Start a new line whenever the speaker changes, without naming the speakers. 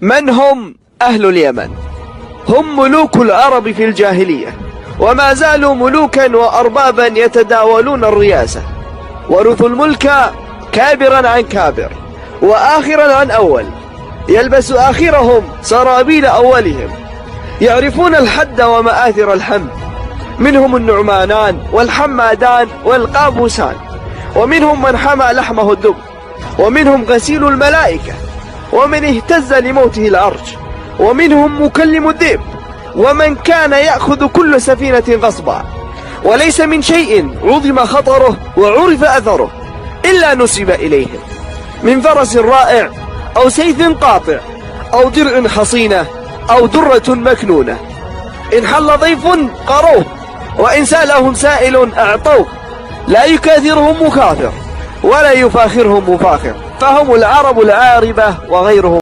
من هم أهل اليمن؟ هم ملوك العرب في الجاهلية، وما زالوا ملوكا وأربابا يتداولون الرياسة، ورثوا الملك كابرا عن كابر وآخرا عن أول، يلبس آخرهم سرابيل أولهم، يعرفون الحد ومآثر الحمد، منهم النعمانان والحمادان والقابوسان، ومنهم من حمى لحمه الدب، ومنهم غسيل الملائكة، ومن اهتز لموته العرش، ومنهم مكلم الذئب، ومن كان يأخذ كل سفينة غصبا، وليس من شيء عظم خطره وعرف أثره إلا نسب إليهم، من فرس رائع أو سيف قاطع أو درع حصينة أو درة مكنونة. إن حل ضيف قروه، وإن سألهم سائل أعطوه، لا يكاثرهم مكاثر ولا يفاخرهم مفاخر، فهم العرب العاربة وغيرهم.